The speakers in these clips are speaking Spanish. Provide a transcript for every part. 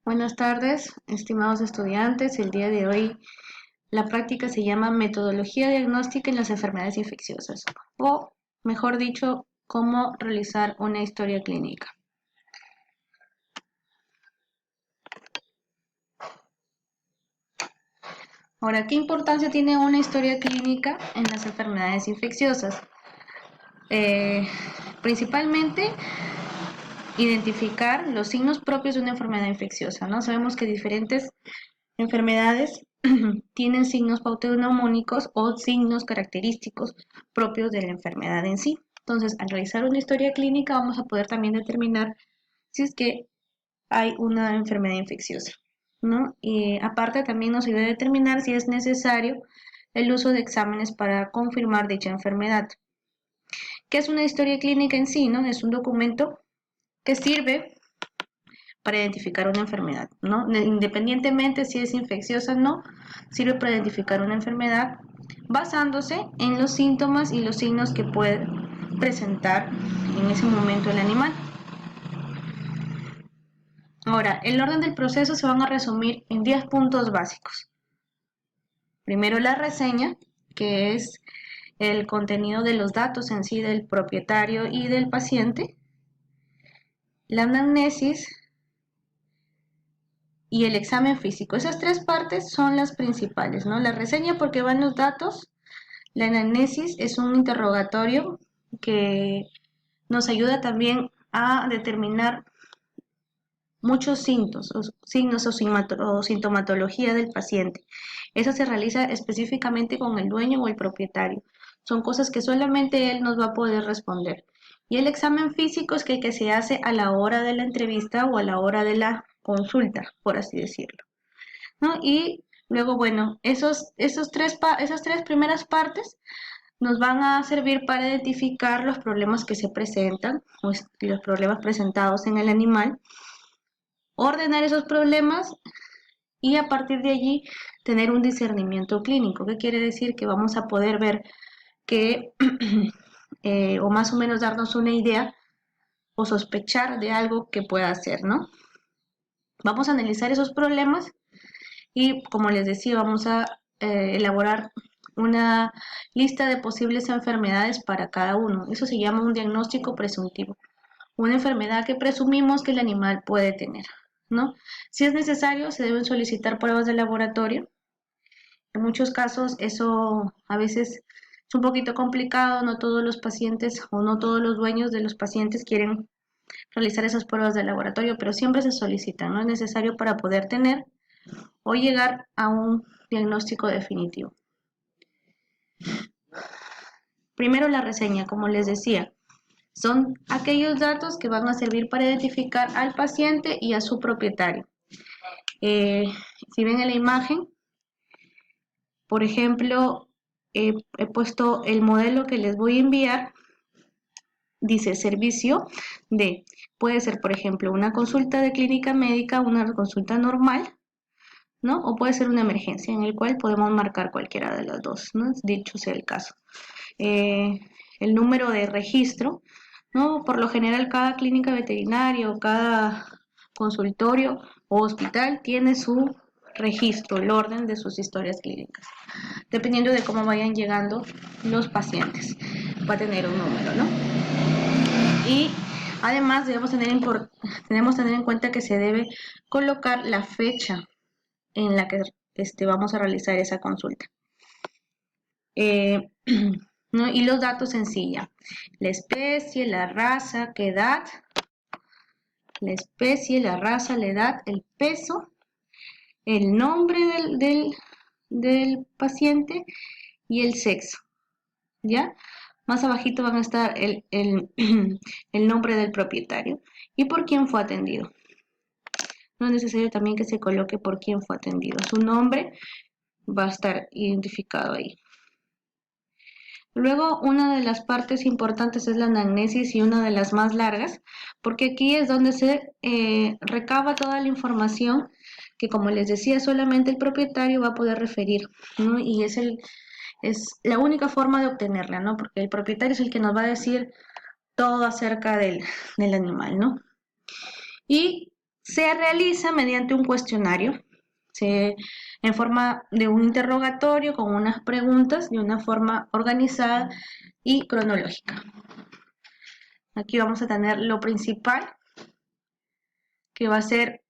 Buenas tardes, estimados estudiantes. El día de hoy la práctica se llama Metodología diagnóstica en las enfermedades infecciosas, o mejor dicho, cómo realizar una historia clínica. Ahora, ¿qué importancia tiene una historia clínica en las enfermedades infecciosas? Principalmente identificar los signos propios de una enfermedad infecciosa, ¿no? Sabemos que diferentes enfermedades tienen signos pautoneumónicos o signos característicos propios de la enfermedad en sí. Entonces, al realizar una historia clínica vamos a poder también determinar si es que hay una enfermedad infecciosa, ¿no? Y aparte también nos ayuda a determinar si es necesario el uso de exámenes para confirmar dicha enfermedad. ¿Qué es una historia clínica en sí, no? Es un documento que sirve para identificar una enfermedad, ¿no? Independientemente si es infecciosa o no, sirve para identificar una enfermedad basándose en los síntomas y los signos que puede presentar en ese momento el animal. Ahora, el orden del proceso se van a resumir en 10 puntos básicos. Primero la reseña, que es el contenido de los datos en sí del propietario y del paciente. La anamnesis y el examen físico. Esas tres partes son las principales, ¿no? La reseña porque van los datos, la anamnesis es un interrogatorio que nos ayuda también a determinar muchos signos o sintomatología del paciente. Eso se realiza específicamente con el dueño o el propietario. Son cosas que solamente él nos va a poder responder. Y el examen físico es que se hace a la hora de la entrevista o a la hora de la consulta, por así decirlo, ¿no? Y luego, bueno, esas tres primeras partes nos van a servir para identificar los problemas que se presentan, pues, los problemas presentados en el animal, ordenar esos problemas y a partir de allí tener un discernimiento clínico. ¿Qué quiere decir? Que vamos a poder ver que, o más o menos darnos una idea o sospechar de algo que pueda ser, ¿no? Vamos a analizar esos problemas y, como les decía, vamos a elaborar una lista de posibles enfermedades para cada uno. Eso se llama un diagnóstico presuntivo. Una enfermedad que presumimos que el animal puede tener, ¿no? Si es necesario, se deben solicitar pruebas de laboratorio. En muchos casos eso a veces es un poquito complicado, no todos los pacientes o no todos los dueños de los pacientes quieren realizar esas pruebas de laboratorio, pero siempre se solicitan, ¿no? Es necesario para poder tener o llegar a un diagnóstico definitivo. Primero la reseña, como les decía, son aquellos datos que van a servir para identificar al paciente y a su propietario. Si ven en la imagen, por ejemplo, he puesto el modelo que les voy a enviar. Dice servicio de, puede ser, por ejemplo, una consulta de clínica médica, una consulta normal, ¿no? O puede ser una emergencia en el cual podemos marcar cualquiera de las dos, ¿no? Dicho sea el caso. El número de registro, ¿no? Por lo general cada clínica veterinaria o cada consultorio o hospital tiene su registro, el orden de sus historias clínicas, dependiendo de cómo vayan llegando los pacientes. Va a tener un número, ¿no? Y además debemos tener en cuenta que se debe colocar la fecha en la que vamos a realizar esa consulta. ¿No? Y los datos en sí ya. La especie, la raza, qué edad, la especie, la raza, la edad, el peso, el nombre del paciente y el sexo, ¿ya? Más abajito van a estar el nombre del propietario y por quién fue atendido. No es necesario también que se coloque por quién fue atendido. Su nombre va a estar identificado ahí. Luego, una de las partes importantes es la anamnesis y una de las más largas, porque aquí es donde se recaba toda la información que, como les decía, solamente el propietario va a poder referir, ¿no? Y es la única forma de obtenerla, ¿no? Porque el propietario es el que nos va a decir todo acerca del animal, ¿no? Y se realiza mediante un cuestionario, en forma de un interrogatorio con unas preguntas de una forma organizada y cronológica. Aquí vamos a tener lo principal, que va a ser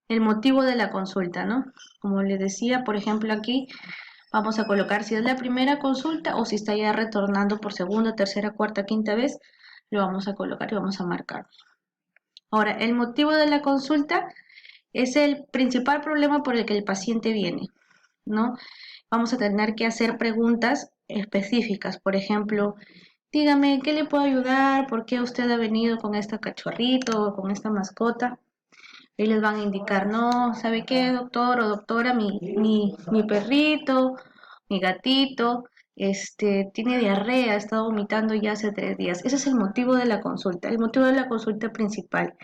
el motivo de la consulta, ¿no? Como les decía, por ejemplo, aquí vamos a colocar si es la primera consulta o si está ya retornando por segunda, tercera, cuarta, quinta vez, lo vamos a colocar y vamos a marcar. Ahora, el motivo de la consulta es el principal problema por el que el paciente viene, ¿no? Vamos a tener que hacer preguntas específicas, por ejemplo, dígame, ¿qué le puedo ayudar? ¿Por qué usted ha venido con este cachorrito o con esta mascota? Y les van a indicar, no, ¿sabe qué, doctor o doctora? Mi perrito, mi gatito, tiene diarrea, ha estado vomitando ya hace 3 días. Ese es el motivo de la consulta, el motivo de la consulta principal.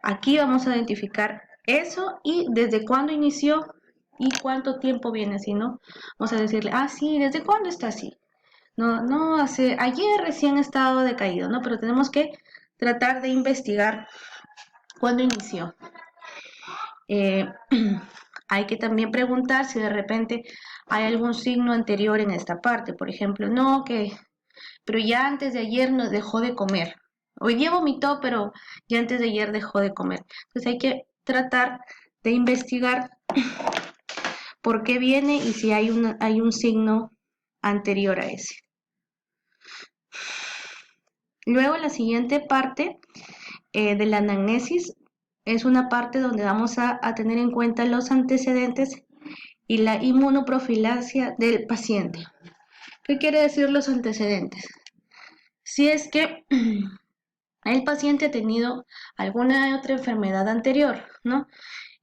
Aquí vamos a identificar eso y desde cuándo inició y cuánto tiempo viene así, ¿no? Vamos a decirle, ah, sí, ¿desde cuándo está así? No, no, ayer recién ha estado decaído, ¿no? Pero tenemos que tratar de investigar cuándo inició. Eh, hay que también preguntar si de repente hay algún signo anterior en esta parte. Por ejemplo, no, pero ya antes de ayer nos dejó de comer. Hoy día vomitó, pero ya antes de ayer dejó de comer. Entonces hay que tratar de investigar por qué viene y si hay un signo anterior a ese. Luego la siguiente parte de la anamnesis es una parte donde vamos a tener en cuenta los antecedentes y la inmunoprofilaxia del paciente. ¿Qué quiere decir los antecedentes? Si es que el paciente ha tenido alguna otra enfermedad anterior, ¿no?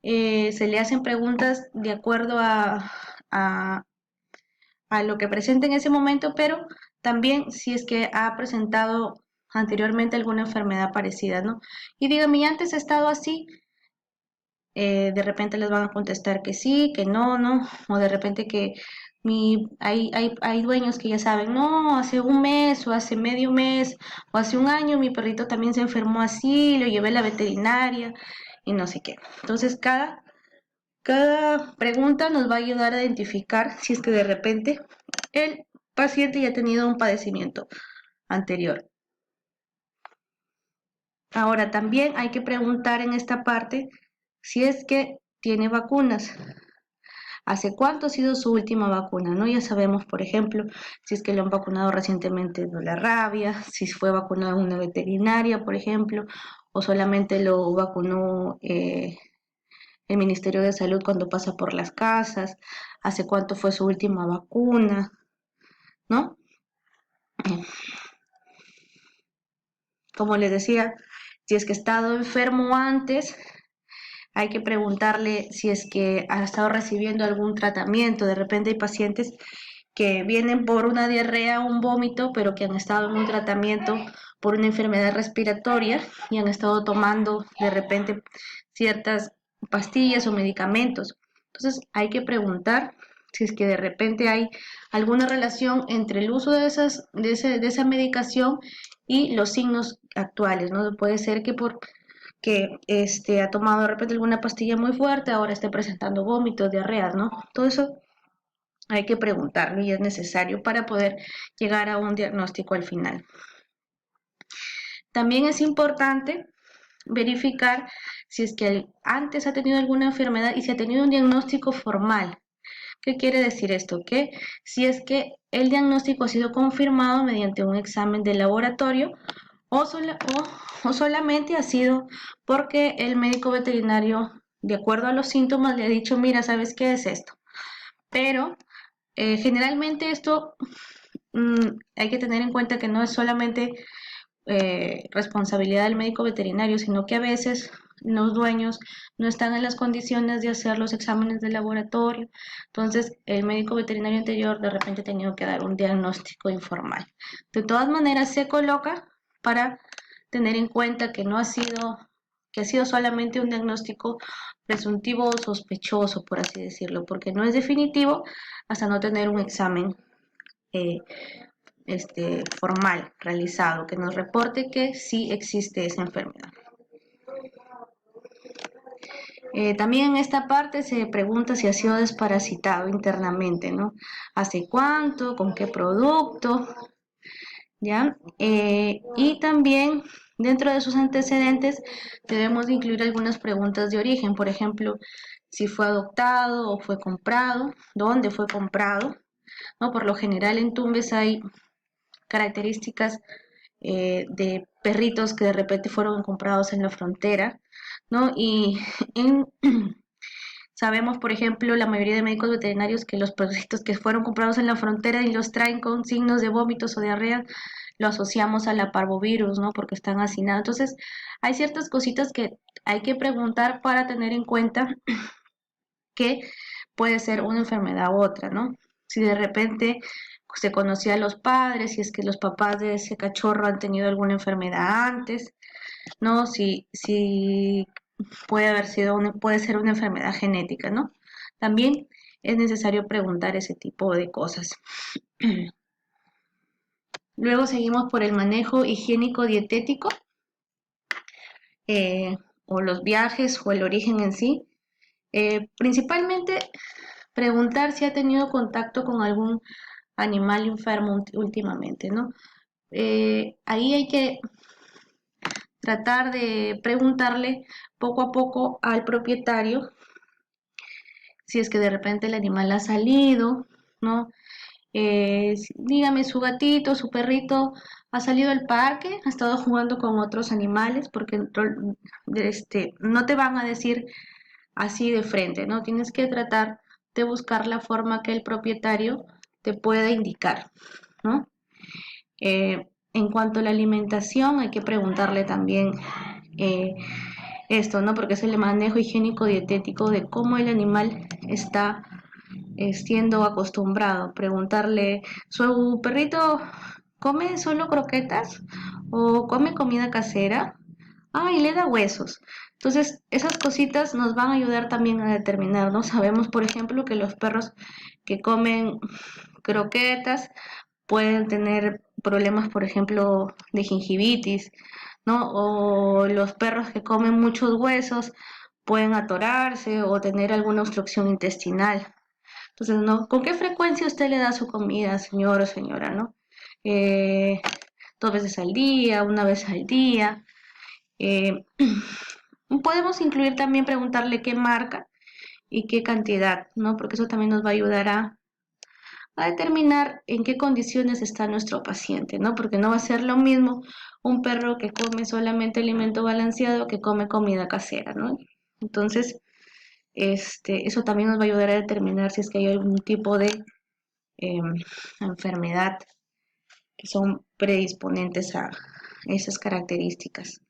Se le hacen preguntas de acuerdo a, a lo que presenta en ese momento, pero también si es que ha presentado anteriormente alguna enfermedad parecida, ¿no? Y dígame, ¿antes ha estado así? De repente les van a contestar que sí, que no, no, o de repente que hay dueños que ya saben, no, hace un mes o hace medio mes o hace un año mi perrito también se enfermó así, lo llevé a la veterinaria y no sé qué. Entonces cada pregunta nos va a ayudar a identificar si es que de repente el paciente ya ha tenido un padecimiento anterior. Ahora también hay que preguntar en esta parte si es que tiene vacunas. ¿Hace cuánto ha sido su última vacuna? ¿No? Ya sabemos, por ejemplo, si es que lo han vacunado recientemente de la rabia, si fue vacunado en una veterinaria, por ejemplo, o solamente lo vacunó el Ministerio de Salud cuando pasa por las casas, hace cuánto fue su última vacuna, ¿no? Como les decía, si es que ha estado enfermo antes, hay que preguntarle si es que ha estado recibiendo algún tratamiento. De repente hay pacientes que vienen por una diarrea o un vómito, pero que han estado en un tratamiento por una enfermedad respiratoria y han estado tomando de repente ciertas pastillas o medicamentos. Entonces hay que preguntar si es que de repente hay alguna relación entre el uso de esa medicación y los signos actuales, ¿no? Puede ser que ha tomado de repente alguna pastilla muy fuerte, ahora esté presentando vómitos, diarreas, ¿no? Todo eso hay que preguntarlo y es necesario para poder llegar a un diagnóstico al final. También es importante verificar si es que antes ha tenido alguna enfermedad y si ha tenido un diagnóstico formal. ¿Qué quiere decir esto? Que si es que el diagnóstico ha sido confirmado mediante un examen de laboratorio o solamente ha sido porque el médico veterinario, de acuerdo a los síntomas, le ha dicho, mira, ¿sabes qué es esto? Pero generalmente esto hay que tener en cuenta que no es solamente responsabilidad del médico veterinario, sino que a veces los dueños no están en las condiciones de hacer los exámenes de laboratorio. Entonces, el médico veterinario anterior de repente ha tenido que dar un diagnóstico informal. De todas maneras, se coloca para tener en cuenta que que ha sido solamente un diagnóstico presuntivo o sospechoso, por así decirlo, porque no es definitivo hasta no tener un examen eh, formal realizado que nos reporte que sí existe esa enfermedad. También en esta parte se pregunta si ha sido desparasitado internamente, ¿no? ¿Hace cuánto? ¿Con qué producto? ¿Ya? Y también dentro de sus antecedentes debemos de incluir algunas preguntas de origen, por ejemplo, si fue adoptado o fue comprado, dónde fue comprado, ¿no? Por lo general en Tumbes hay características de perritos que de repente fueron comprados en la frontera, ¿no? Y en, sabemos, por ejemplo, la mayoría de médicos veterinarios que los perritos que fueron comprados en la frontera y los traen con signos de vómitos o diarrea, lo asociamos a la parvovirus, ¿no? Porque están hacinados. Entonces, hay ciertas cositas que hay que preguntar para tener en cuenta que puede ser una enfermedad u otra, ¿no? Si de repente se conocía a los padres, si es que los papás de ese cachorro han tenido alguna enfermedad antes, ¿no? Si puede haber sido puede ser una enfermedad genética, ¿no? También es necesario preguntar ese tipo de cosas. Luego seguimos por el manejo higiénico dietético, o los viajes o el origen en sí. Principalmente preguntar si ha tenido contacto con algún animal enfermo últimamente, ¿no? Ahí hay que tratar de preguntarle poco a poco al propietario si es que de repente el animal ha salido, ¿no? Dígame, su gatito, su perrito ha salido al parque, ha estado jugando con otros animales, porque no te van a decir así de frente, ¿no? Tienes que tratar de buscar la forma que el propietario te pueda indicar, ¿no? En cuanto a la alimentación, hay que preguntarle también eh, esto, ¿no? Porque es el manejo higiénico dietético de cómo el animal está siendo acostumbrado. Preguntarle, ¿su perrito come solo croquetas o come comida casera? Ah, y le da huesos. Entonces, esas cositas nos van a ayudar también a determinar, ¿no? Sabemos, por ejemplo, que los perros que comen croquetas pueden tener problemas, por ejemplo, de gingivitis, ¿no? O los perros que comen muchos huesos pueden atorarse o tener alguna obstrucción intestinal. Entonces, ¿no? ¿Con qué frecuencia usted le da su comida, señor o señora, ¿no? Eh, 2 veces al día, 1 vez al día. Eh, Podemos incluir también preguntarle qué marca y qué cantidad, ¿no? Porque eso también nos va a ayudar a determinar en qué condiciones está nuestro paciente, ¿no? Porque no va a ser lo mismo un perro que come solamente alimento balanceado que come comida casera, ¿no? Entonces, eso también nos va a ayudar a determinar si es que hay algún tipo de em, enfermedad que son predisponentes a esas características.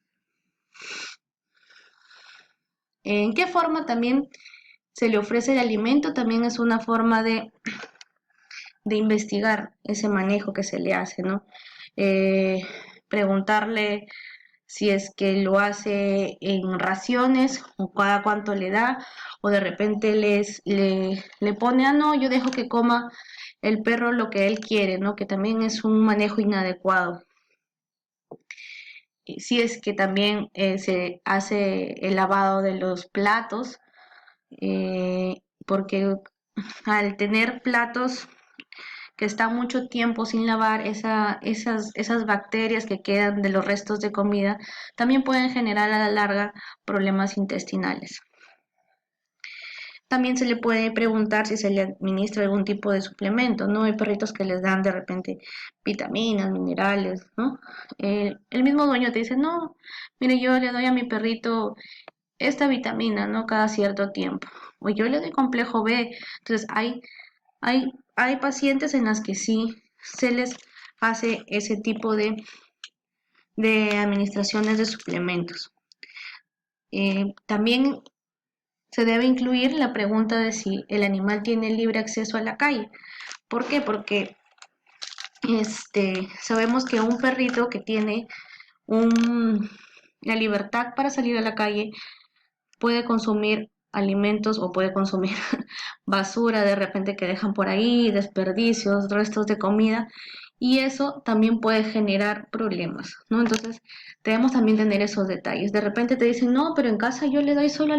¿En qué forma también se le ofrece el alimento? También es una forma de investigar ese manejo que se le hace, ¿no? Eh, Preguntarle si es que lo hace en raciones o cada cuánto le da, o de repente le pone, ah, no, yo dejo que coma el perro lo que él quiere, ¿no? Que también es un manejo inadecuado. Si es que también se hace el lavado de los platos, porque al tener platos que están mucho tiempo sin lavar, esas bacterias que quedan de los restos de comida también pueden generar a la larga problemas intestinales. También se le puede preguntar si se le administra algún tipo de suplemento, ¿no? Hay perritos que les dan de repente vitaminas, minerales, ¿no? El mismo dueño te dice, no, mire, yo le doy a mi perrito esta vitamina, ¿no? Cada cierto tiempo. O yo le doy complejo B. Entonces, hay pacientes en las que sí se les hace ese tipo de administraciones de suplementos. También se debe incluir la pregunta de si el animal tiene libre acceso a la calle. ¿Por qué? Porque sabemos que un perrito que tiene la libertad para salir a la calle puede consumir alimentos o puede consumir basura de repente que dejan por ahí, desperdicios, restos de comida, y eso también puede generar problemas, ¿no? Entonces, debemos también tener esos detalles. De repente te dicen, no, pero en casa yo le doy solo